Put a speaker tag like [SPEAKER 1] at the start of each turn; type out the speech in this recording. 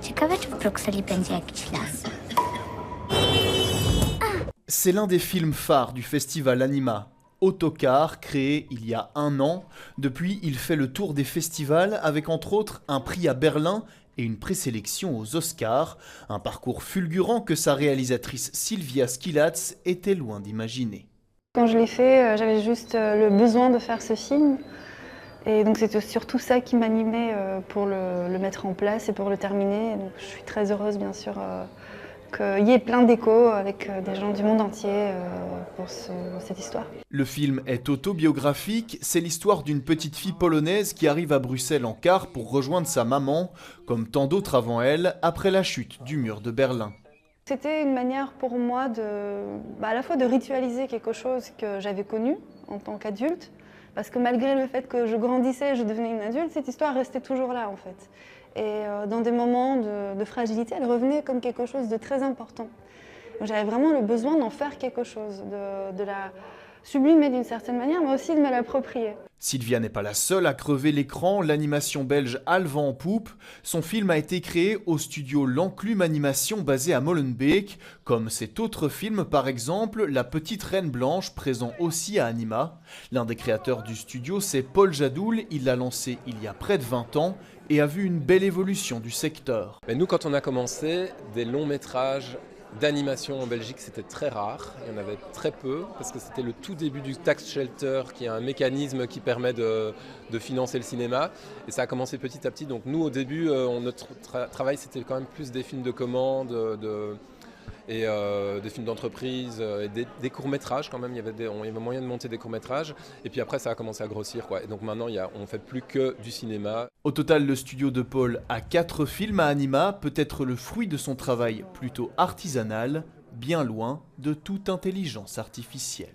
[SPEAKER 1] Ciekawe, czy w Brukseli będzie jakiś las.
[SPEAKER 2] C'est l'un des films phares du festival Anima. Autocar, créé il y a 1 an. Depuis, il fait le tour des festivals avec entre autres un prix à Berlin et une présélection aux Oscars. Un parcours fulgurant que sa réalisatrice Sylvia Skilatz était loin d'imaginer.
[SPEAKER 3] Quand je l'ai fait, j'avais juste le besoin de faire ce film. Et donc c'était surtout ça qui m'animait pour le mettre en place et pour le terminer. Donc je suis très heureuse bien sûr qu'il y ait plein d'échos avec des gens du monde entier pour cette histoire.
[SPEAKER 2] Le film est autobiographique, c'est l'histoire d'une petite fille polonaise qui arrive à Bruxelles en car pour rejoindre sa maman, comme tant d'autres avant elle, après la chute du mur de Berlin.
[SPEAKER 3] C'était une manière pour moi à la fois de ritualiser quelque chose que j'avais connu en tant qu'adulte, parce que malgré le fait que je grandissais, je devenais une adulte, cette histoire restait toujours là en fait. Et dans des moments de fragilité, elle revenait comme quelque chose de très important. J'avais vraiment le besoin d'en faire quelque chose, de la sublimer d'une certaine manière, mais aussi de me l'approprier.
[SPEAKER 2] Sylvia n'est pas la seule à crever l'écran, l'animation belge a le vent en poupe. Son film a été créé au studio L'Enclume Animation basé à Molenbeek, comme cet autre film par exemple, La Petite Reine Blanche, présent aussi à Anima. L'un des créateurs du studio, c'est Paul Jadoul, il l'a lancé il y a près de 20 ans et a vu une belle évolution du secteur.
[SPEAKER 4] Mais nous, quand on a commencé, des longs métrages d'animation en Belgique, c'était très rare. Il y en avait très peu parce que c'était le tout début du tax shelter, qui est un mécanisme qui permet de financer le cinéma. Et ça a commencé petit à petit. Donc nous, au début, notre travail, c'était quand même plus des films de commande et des films d'entreprise, et des courts-métrages quand même. Il y avait moyen de monter des courts-métrages. Et puis après, ça a commencé à grossir, quoi. Et donc maintenant, on ne fait plus que du cinéma.
[SPEAKER 2] Au total, le studio de Paul a 4 films à Anima, peut-être le fruit de son travail plutôt artisanal, bien loin de toute intelligence artificielle.